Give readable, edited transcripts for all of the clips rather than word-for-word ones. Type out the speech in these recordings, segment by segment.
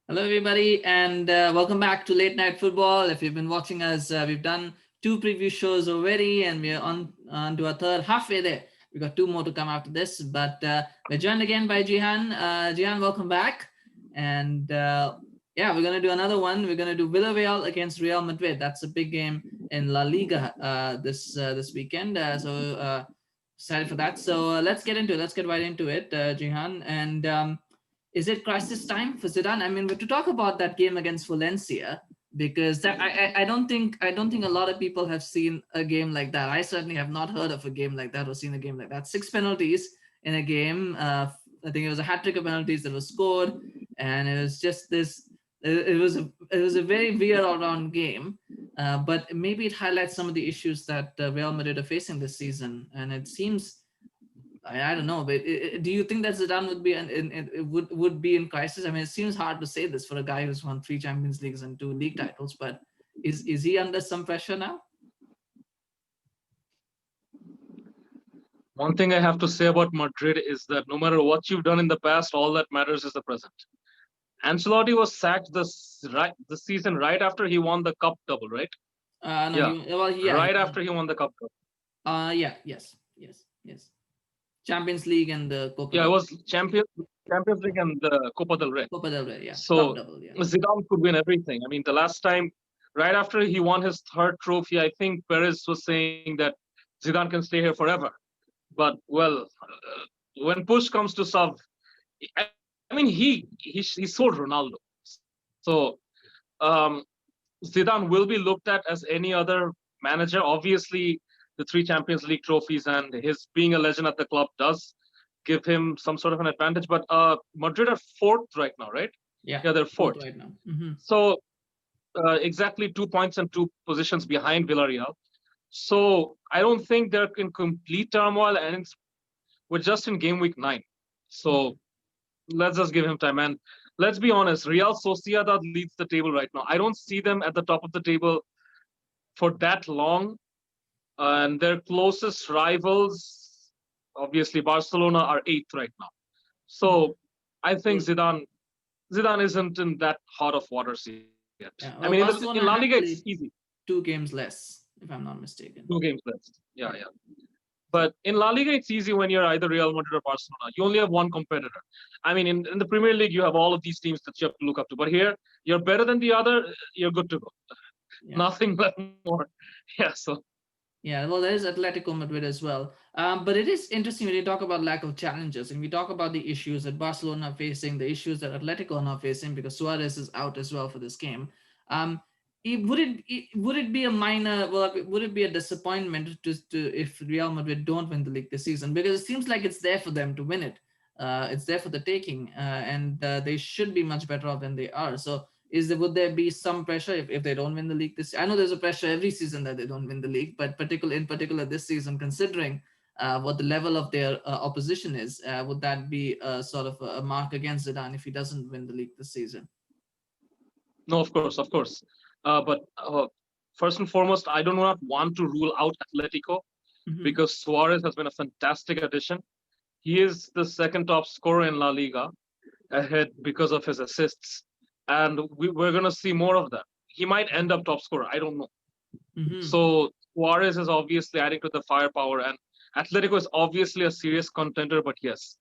Hello, everybody, and welcome back to Late Night Football. If you've been watching us, we've done two preview shows already, and we're on to our third, halfway there. We've got two more to come after this, but we're joined again by Zeehan. Zeehan, welcome back. And yeah, we're going to do another one. We're going to do Villarreal against Real Madrid. That's a big game in La Liga this weekend. So excited for that. So let's get into it. Let's get right into it, Zeehan. And is it crisis time for Zidane? I mean, to talk about that game against Valencia, because I don't think a lot of people have seen a game like that. I certainly have not heard of a game like that or seen a game like that. Six penalties in a game. I think it was a hat trick of penalties that was scored, and it was just this. It was a very weird all round game. But maybe it highlights some of the issues that Real Madrid are facing this season, and it seems I don't know, but do you think that Zidane would be would be in crisis? I mean, it seems hard to say this for a guy who's won three Champions Leagues and two league titles, but is he under some pressure now? One thing I have to say about Madrid is that no matter what you've done in the past, all that matters is the present. Ancelotti was sacked this season right after he won the cup double, right? No, Yeah, yeah, right after he won the cup double. yeah, yes. Champions League and the Copa Yeah, it del was Champions League and the Copa del Rey. Copa del Rey, yeah, cup So double, yeah. Zidane could win everything. I mean, the last time, right after he won his third trophy, I think Perez was saying that Zidane can stay here forever. But well, when push comes to shove, I mean, he sold Ronaldo. So um, Zidane will be looked at as any other manager. Obviously, the three Champions League trophies and his being a legend at the club does give him some sort of an advantage. But Madrid are fourth right now, right? Yeah, Yeah, they're fourth fourth. right now. Mm-hmm. So exactly 2 points and two positions behind Villarreal. So I don't think they're in complete turmoil, and we're just in game week 9. So let's just give him time. And let's be honest, Real Sociedad leads the table right now. I don't see them at the top of the table for that long. And their closest rivals, obviously Barcelona, are eighth right now. So I think Well, Zidane isn't in that hot of waters yet. I mean, yeah, in well, La Liga, Barcelona it's have easy. played two games less, if I'm not mistaken. 2 games left. Yeah, Yeah. yeah. But in La Liga, it's easy when you're either Real Madrid or Barcelona. You only have one competitor. I mean, in the Premier League, you have all of these teams that you have to look up to. But here, you're better than the other, you're good to go. Yeah. Nothing more. Yeah, so. Yeah, well, there is Atletico Madrid as well. But it is interesting when you talk about lack of challenges and we talk about the issues that Barcelona are facing, the issues that Atletico are not facing because Suarez is out as well for this game. Um, would it be a minor? Well, would it be a disappointment to if Real Madrid don't win the league this season? Because it seems like it's there for them to win it. It's there for the taking, and they should be much better off than they are. So would there be some pressure if they don't win the league this year? I know there's a pressure every season that they don't win the league, but in particular this season, considering what the level of their opposition is, would that be sort of a mark against Zidane if he doesn't win the league this season? No, of course, of course. But first and foremost, I do not want to rule out Atletico Mm-hmm. because Suarez has been a fantastic addition. He is the second top scorer in La Liga, ahead because of his assists. And we're going to see more of that. He might end up top scorer. I don't know. Mm-hmm. So Suarez is obviously adding to the firepower, and Atletico is obviously a serious contender. But yes,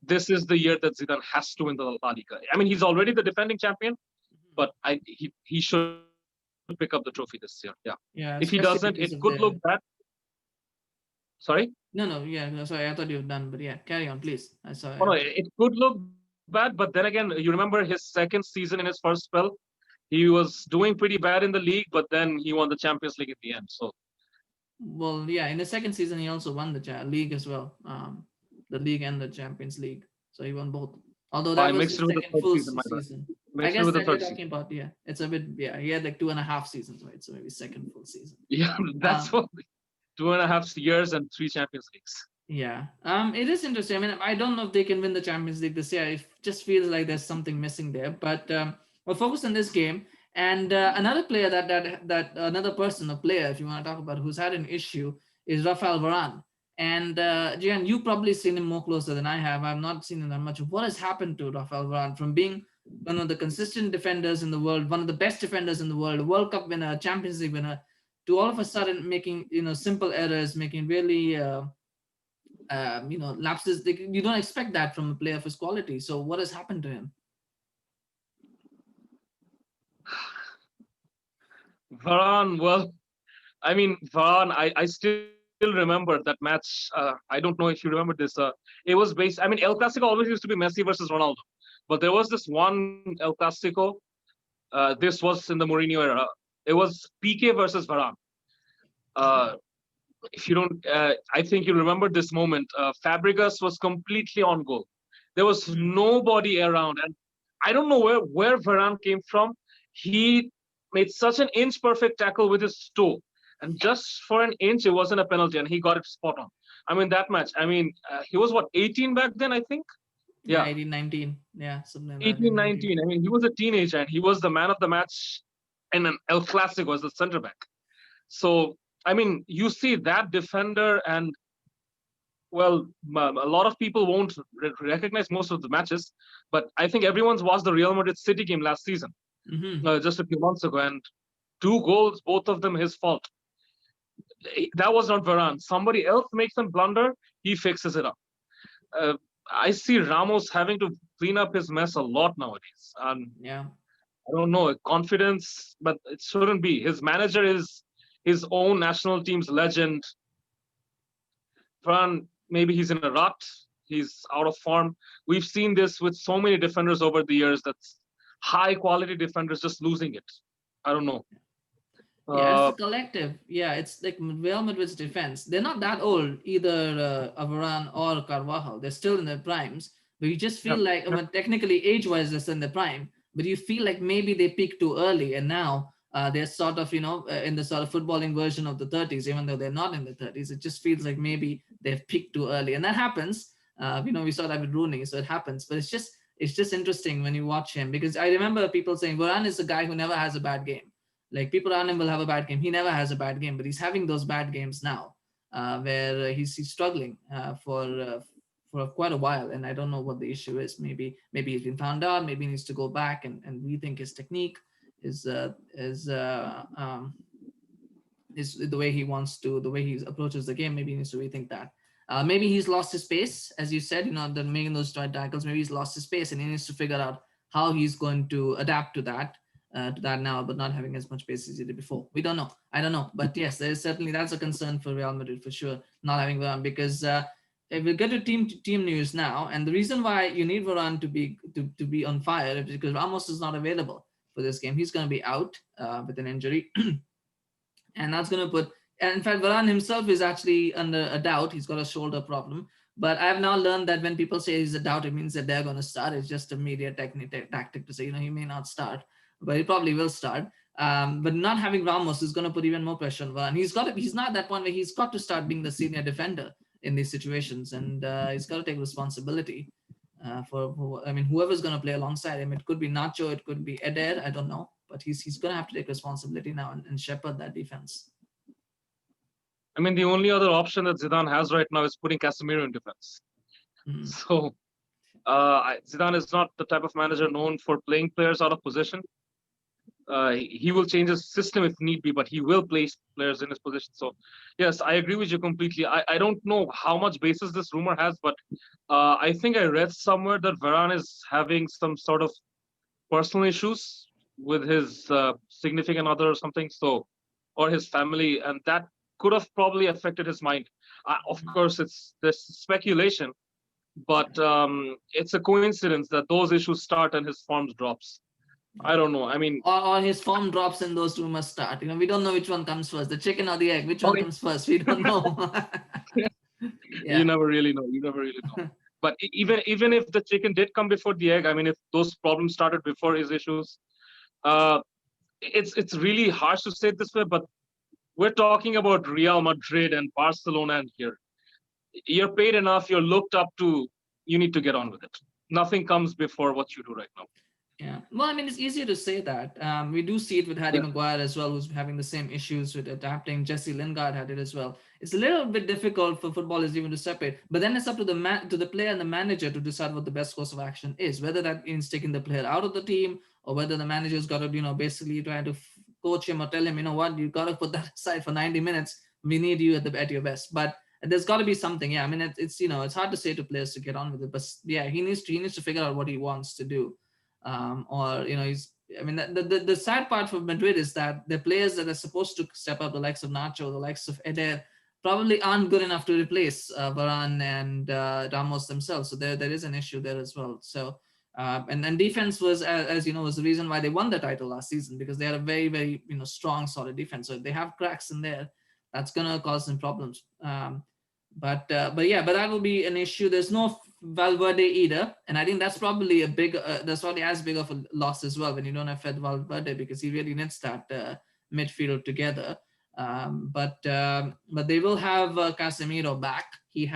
this is the year that Zidane has to win the La Liga. I mean, he's already the defending champion, but he should pick up the trophy this year. Yeah. If he Yeah, doesn't, it especially could because look of bad. their. Sorry. No, yeah, no, sorry, I thought you were done, but yeah, carry on, please. I saw. Oh, no, it could look bad, but then again, you remember his second season in his first spell, he was doing pretty bad in the league, but then he won the Champions League at the end. So Well, yeah, in the second season, he also won the league as well, the league and the Champions League. So he won both. Although I that was mixed his it with the second third full season. My bad. season. I Mixed it guess with the that you're third talking season. about, yeah. It's a bit, yeah. He had like 2.5 seasons, right? So maybe second full season. Yeah, that's Um, what 2.5 years and three Champions Leagues. yeah. It is interesting. I mean, I don't know if they can win the Champions League this year. It just feels like there's something missing there. But we'll focus on this game. And another player that another person, a player, if you want to talk about, who's had an issue is Raphael Varane. And Jian, you've probably seen him more closer than I have. I've not seen him that much. What has happened to Raphael Varane from being one of the consistent defenders in the world, one of the best defenders in the world, World Cup winner, Champions League winner, to all of a sudden making simple errors, making really lapses. You don't expect that from a player of his quality. So what has happened to him? Varane, well, I mean, Varane, I still remember that match. I don't know if you remember this. It was based, I mean, El Clasico always used to be Messi versus Ronaldo. But there was this one El Clasico. This was in the Mourinho era. It was PK versus Varane. Uh, if you don't, I think you remember this moment. Fabregas was completely on goal. There was nobody around, and I don't know where Varane came from. He made such an inch perfect tackle with his toe, and just for an inch, it wasn't a penalty, and he got it spot on. I mean that match. I mean, he was what 18 back then, I think. Yeah, Yeah, 18, 19. Yeah, something like that. 18, 19. 19. I mean, he was a teenager, and he was the man of the match in an El Clasico as the center back. So I mean, you see that defender, and well, a lot of people won't recognize most of the matches, but I think everyone's watched the Real Madrid City game last season, Hmm. just a few months ago, and two goals, both of them his fault. That was not Varane. Somebody else makes a blunder, he fixes it up. Uh, I see Ramos having to clean up his mess a lot nowadays, and Yeah. I don't know confidence, but it shouldn't be. His manager is his own national team's legend. Varane, maybe he's in a rut. He's out of form. We've seen this with so many defenders over the years. That's high quality defenders just losing it. I don't know. Yeah, it's Uh, the collective. Yeah, it's like Real Madrid's defense. They're not that old, either Varane or Carvajal. They're still in their primes, but you just yeah, feel like, I yeah, mean, technically age-wise, they're still in their prime, but you feel like maybe they peaked too early, and now they're sort of, in the sort of footballing version of the 30s, even though they're not in the 30s. It just feels like maybe they've peaked too early, and that happens. We saw that with Rooney, so it happens. But it's just interesting when you watch him, because I remember people saying Varane is a guy who never has a bad game. Like, people around him will have a bad game. He never has a bad game, but he's having those bad games now, where he's struggling for quite a while, and I don't know what the issue is. Maybe he's been found out. Maybe he needs to go back and rethink his technique, his the way he wants to, the way he approaches the game. Maybe he needs to rethink that. Maybe he's lost his pace, as you said. Making those stride tackles. Maybe he's lost his pace, and he needs to figure out how he's going to adapt to that now, but not having as much pace as he did before. We don't know. I don't know, but yes, there is certainly, that's a concern for Real Madrid for sure, not having Varane, because if we get to team news now, and the reason why you need Varane to be on fire is because Ramos is not available for this game. He's going to be out with an injury, and that's going to put. And in fact, Varane himself is actually under a doubt. He's got a shoulder problem. But I've now learned that when people say he's a doubt, it means that they're going to start. It's just a media tactic to say, he may not start, but he probably will start. But not having Ramos is going to put even more pressure on Varane. He's not at that point where he's got to start being the senior defender in these situations, and he's got to take responsibility I mean, whoever's going to play alongside him. It could be Nacho, it could be Eder, I don't know, but he's going to have to take responsibility now and shepherd that defense. I mean, the only other option that Zidane has right now is putting Casemiro in defense. Mm. So Zidane is not the type of manager known for playing players out of position. He will change his system if need be, but he will place players in his position. So, yes, I agree with you completely. I don't know how much basis this rumor has, but I think I read somewhere that Varane is having some sort of personal issues with his significant other or something. So, or his family, and that could have probably affected his mind. Of course, it's this speculation, but it's a coincidence that those issues start and his form drops. I don't know. I mean, Or his form drops and those rumors start. We don't know which one comes first, the chicken or the egg. Which one okay, comes first? We don't know. you Yeah. never really know. You never really know. But even if the chicken did come before the egg, I mean, if those problems started before his issues, uh, it's really harsh to say it this way, but we're talking about Real Madrid and Barcelona, and here you're paid enough, you're looked up to, you need to get on with it. Nothing comes before what you do right now. Yeah. Well, I mean, it's easier to say that. We do see it with Harry Yeah. Maguire as well, who's having the same issues with adapting. Jesse Lingard had it as well. It's a little bit difficult for footballers even to separate. But then it's up to the player and the manager to decide what the best course of action is, whether that means taking the player out of the team or whether the manager's got to, basically try to coach him or tell him, what, you got to put that aside for 90 minutes. We need you at your best. But there's got to be something. Yeah. I mean, it's it's hard to say to players to get on with it, but yeah, he needs to figure out what he wants to do. Or he's I mean the sad part for Madrid is that the players that are supposed to step up, the likes of Nacho, the likes of Eder, probably aren't good enough to replace Varane and Ramos themselves. So there is an issue there as well. So and defense was, as you know, was the reason why they won the title last season, because they had a very very strong solid defense. So if they have cracks in there, that's gonna cause them problems. But yeah, but that will be an issue. There's no Valverde either, and I think that's probably as big of a loss as well when you don't have Fed Valverde, because he really needs that midfield together. But they will have Casemiro back. He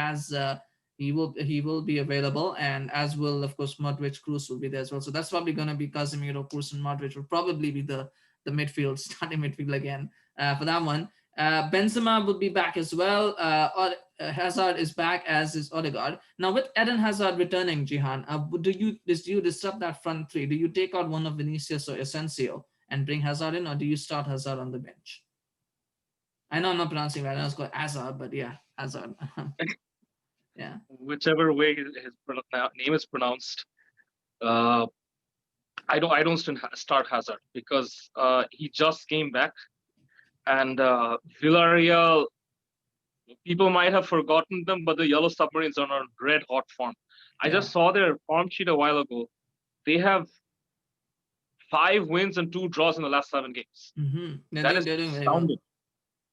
will be available, and as will of course Modric, Kroos will be there as well. So that's probably going to be Casemiro, Kroos, and Modric will probably be the midfield starting midfield again for that one. Benzema will be back as well. Hazard is back, as is Odegaard. Now with Eden Hazard returning, Zeehan, do you disrupt that front three? Do you take out one of Vinicius or Asensio and bring Hazard in, or do you start Hazard on the bench? I know I'm not pronouncing it right. I know it's called Hazard, but yeah, Hazard. Yeah. Whichever way name is pronounced, uh, I don't start Hazard because he just came back, and Villarreal, people might have forgotten them, but the Yellow Submarines are on red hot form. I Yeah. just saw their form sheet a while ago. They have 5 wins and 2 draws in the last 7 games. Mm-hmm. They're That doing is they're doing very well. astounding.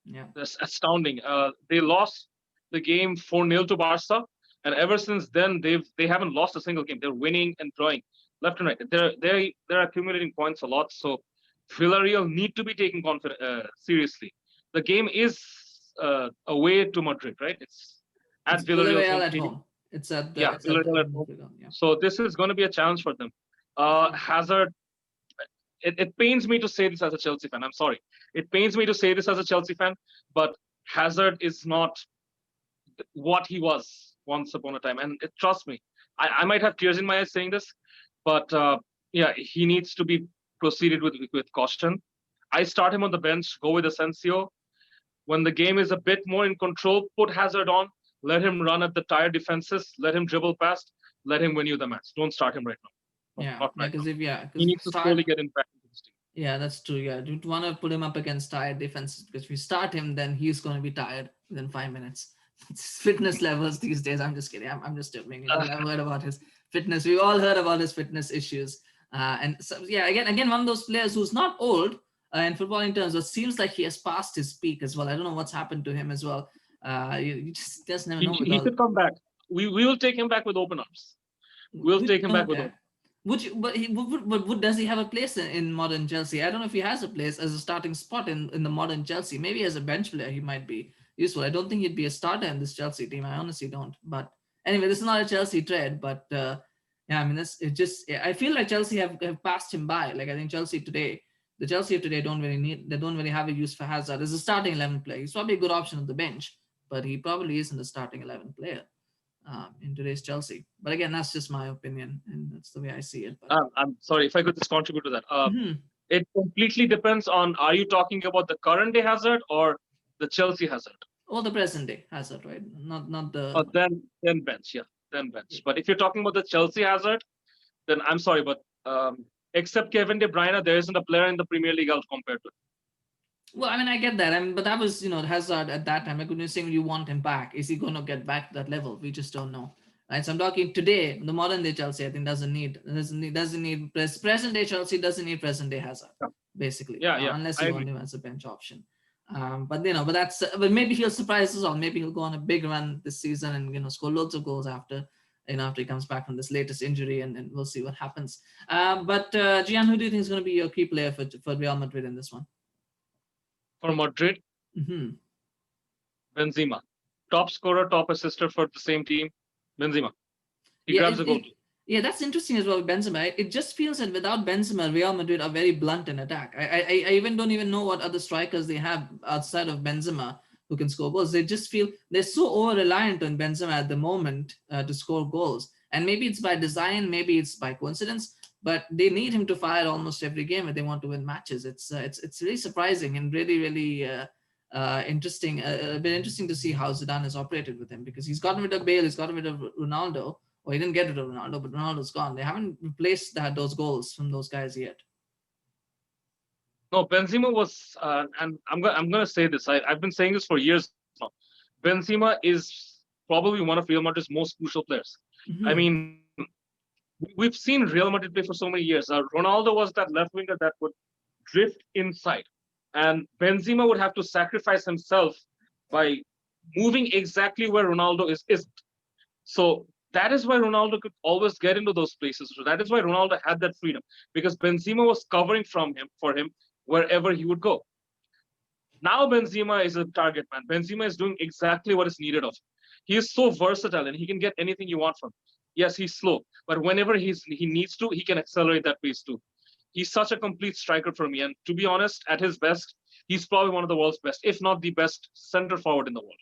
Yeah. That's astounding. They lost the game 4-0 to Barca, and ever since then they haven't lost a single game. They're winning and drawing left and right. They're accumulating points a lot. So Villarreal need to be taken seriously. The game is away to Madrid, right? It's It's at Villarreal's Villarreal home at stadium. home. It's at the Yeah, it's at Villarreal at home. the yeah. So this is going to be a challenge for them. Hazard, it pains me to say this as a Chelsea fan. I'm sorry. It pains me to say this as a Chelsea fan, but Hazard is not what he was once upon a time. And trust me, I might have tears in my eyes saying this, but yeah, he needs to be proceeded with caution. I start him on the bench, go with Asensio. When the game is a bit more in control, put Hazard on, let him run at the tired defenses, let him dribble past, let him win you the match. Don't start him right now. No, Yeah, not yeah, right now. He because needs to slowly get in back into this team. yeah, that's true. Yeah, you want to put him up against tired defenses, because if you start him, then he's going to be tired within 5 minutes. It's fitness levels these days. I'm just kidding. I'm just joking. I've heard about his fitness. We all heard about his fitness issues. And so, yeah, again, one of those players who's not old in footballing terms, but seems like he has passed his peak as well. I don't know what's happened to him as well. You just never know with He all. should come back. We will take him back with open arms. We'll take him back with Okay. open. But does he have a place in modern Chelsea? I don't know if he has a place as a starting spot in the modern Chelsea. Maybe as a bench player, he might be useful. I don't think he'd be a starter in this Chelsea team. I honestly don't. But anyway, this is not a Chelsea trade. But yeah, I mean, I feel like Chelsea have passed him by. Like I think the Chelsea of today don't really have a use for Hazard as a starting 11 player. He's probably a good option on the bench, but he probably isn't a starting 11 player in today's Chelsea. But again, that's just my opinion, and that's the way I see it. But I'm sorry if I could just contribute to that. Mhm. It completely depends on, are you talking about the current day Hazard or the Chelsea Hazard? Or the present day Hazard, right? Not the. Then bench, yeah, then bench. But if you're talking about the Chelsea Hazard, then I'm sorry, but except Kevin De Bruyne, there isn't a player in the Premier League I'll compare to. Well, I mean, I get that. I mean, but that was Hazard at that time. Like when you're saying you want him back, is he going to get back to that level? We just don't know. Right, so I'm talking today. The modern day Chelsea, I think, doesn't need present day Chelsea doesn't need present day Hazard, Yeah, basically, yeah, unless I you agree. want him as a bench option. But maybe he'll surprise us all. Maybe he'll go on a big run this season and score loads of goals after he comes back from this latest injury, and we'll see what happens. But Gian, who do you think is going to be your key player for Real Madrid in this one? For Madrid, Hmm. Benzema, top scorer, top assister for the same team. Benzema, he Yeah, grabs the goal too. Yeah, that's interesting as well with Benzema. It just feels that without Benzema, Real Madrid are very blunt in attack. I even don't even know what other strikers they have outside of Benzema who can score goals. They just feel they're so over reliant on Benzema at the moment to score goals. And maybe it's by design, maybe it's by coincidence, but they need him to fire almost every game if they want to win matches. It's really surprising and interesting. A bit interesting to see how Zidane has operated with him because he's gotten rid of Bale, he's gotten rid of Ronaldo. Well, he didn't get rid of Ronaldo, but Ronaldo's gone. They haven't replaced those goals from those guys yet. No, Benzema was, and I'm gonna say this. I've been saying this for years now. Benzema is probably one of Real Madrid's most crucial players. I Mm-hmm. mean, we've seen Real Madrid play for so many years. Ronaldo was that left winger that would drift inside, and Benzema would have to sacrifice himself by moving exactly where Ronaldo is. So that is why Ronaldo could always get into those places. So that is why Ronaldo had that freedom because Benzema was covering from him for him wherever he would go. Now Benzema is a target man. Benzema is doing exactly what is needed of him. He is so versatile and he can get anything you want from him. Yes, he's slow, but whenever he needs to, he can accelerate that pace too. He's such a complete striker for me. And to be honest, at his best, he's probably one of the world's best, if not the best center forward in the world.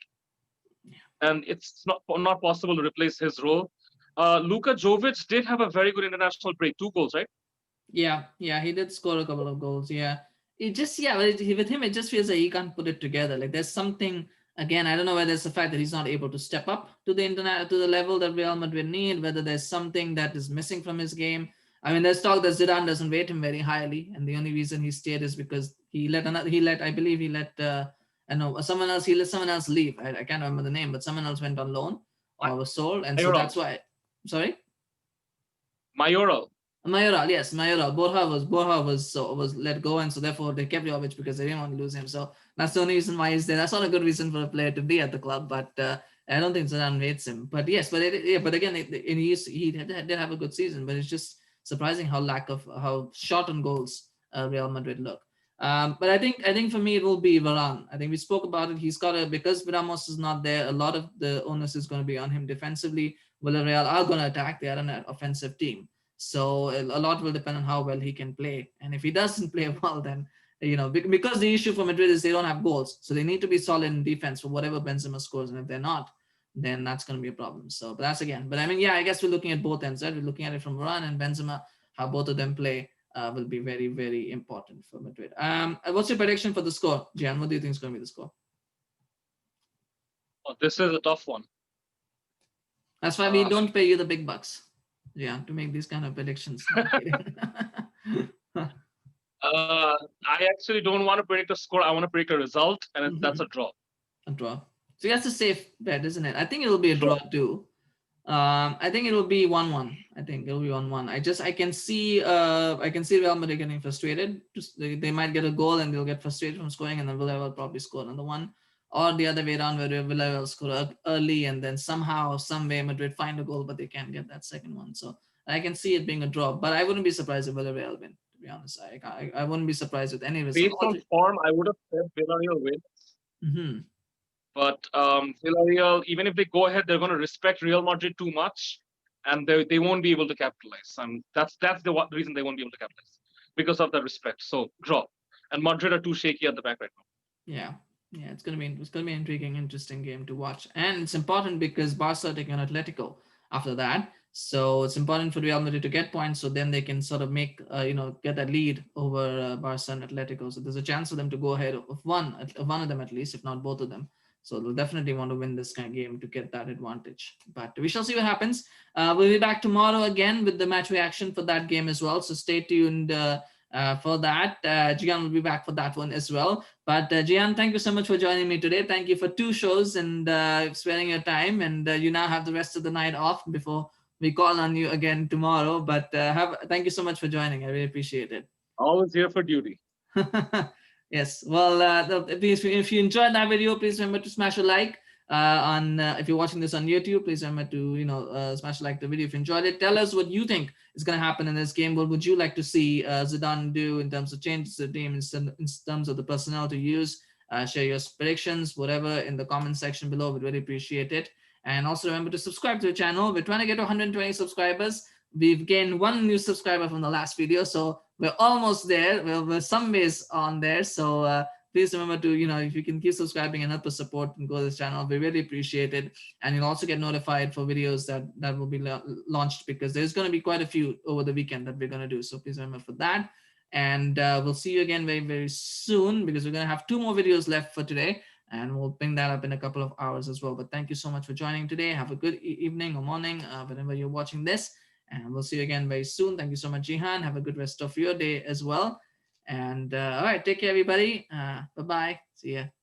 And it's not possible to replace his role. Luka Jovic did have a very good international break, 2 goals, right? Yeah, he did score a couple of goals. Yeah, it just with him it just feels like he can't put it together. Like there's something again. I don't know whether it's the fact that he's not able to step up to the internet to the level that Real Madrid need. Whether there's something that is missing from his game. I mean, there's talk that Zidane doesn't rate him very highly, and the only reason he stayed is because I believe he let I know he let someone else leave. I can't remember the name, but someone else went on loan or was sold, and so Mayoral. that's why. Sorry. Mayoral. Mayoral, yes, Mayoral. Borja was let go, and so therefore they kept Jovic because they didn't want to lose him. So that's the only reason why he's there. That's not a good reason for a player to be at the club, but I don't think Zidane rates him. But yes, but again, he did have a good season, but it's just surprising how short on goals Real Madrid look. But I think for me it will be Varane. I think we spoke about it. He's got because Ramos is not there. A lot of the onus is going to be on him defensively. Villarreal are going to attack. They are an offensive team. So a lot will depend on how well he can play. And if he doesn't play well, then because the issue for Madrid is they don't have goals, so they need to be solid in defense for whatever Benzema scores. And if they're not, then that's going to be a problem. So, but that's again. But I mean, yeah, I guess we're looking at both ends. Right? We're looking at it from Varane and Benzema. How both of them play will be very, very important for Madrid. What's your prediction for the score, Gian? What do you think is going to be the score? Oh, this is a tough one. That's why we don't pay you the big bucks, yeah, to make these kind of predictions. I actually don't want to predict a score. I want to predict a result, and that's a draw. A draw. So that's a safe bet, isn't it? I think it'll be a draw too. I think it'll be 1-1. I think it'll be 1-1. I can see Real Madrid getting frustrated. They might get a goal and they'll get frustrated from scoring, and then Villarreal probably score another one. Or the other way around, where Villarreal score early and then somehow, some way, Madrid find a goal, but they can't get that second one. So I can see it being a draw, but I wouldn't be surprised if Villarreal win. To be honest, I wouldn't be surprised with any result. Based on form, I would have said Villarreal wins. Mm-hmm. But Villarreal, even if they go ahead, they're going to respect Real Madrid too much, and they won't be able to capitalize. And that's the reason they won't be able to capitalize because of that respect. So draw, and Madrid are too shaky at the back right now. Yeah, it's gonna be an intriguing, interesting game to watch, and it's important because Barca are taking on Atletico after that. So it's important for Real Madrid to get points, so then they can sort of make get that lead over Barca and Atletico. So there's a chance for them to go ahead of one of them at least, if not both of them. So they'll definitely want to win this kind of game to get that advantage. But we shall see what happens. We'll be back tomorrow again with the match reaction for that game as well. So stay tuned for that. Gian will be back for that one as well. But Gian, thank you so much for joining me today. Thank you for 2 shows and sparing your time. And you now have the rest of the night off before we call on you again tomorrow. But thank you so much for joining. I really appreciate it. Always here for duty. Yes. Well, if you enjoyed that video, please remember to smash a like. If you're watching this on YouTube, please remember to smash like the video if you enjoyed it. Tell us what you think is going to happen in this game. What would you like to see Zidane do in terms of changes to the team, in terms of the personnel to use? Share your predictions, whatever, in the comment section below. We'd really appreciate it. And also remember to subscribe to the channel. We're trying to get to 120 subscribers. we've gained one new subscriber from the last video, so we're almost there. We're some ways on there. So please remember to, if you can keep subscribing and help us support and grow this channel, we really appreciate it. And you'll also get notified for videos that will be launched, because there's going to be quite a few over the weekend that we're going to do. So please remember for that. And we'll see you again very, very soon, because we're going to have 2 more videos left for today. And we'll bring that up in a couple of hours as well. But thank you so much for joining today. Have a good evening or morning whenever you're watching this. And we'll see you again very soon. Thank you so much, Zeehan. Have a good rest of your day as well. And all right, take care, everybody. Bye-bye. See ya.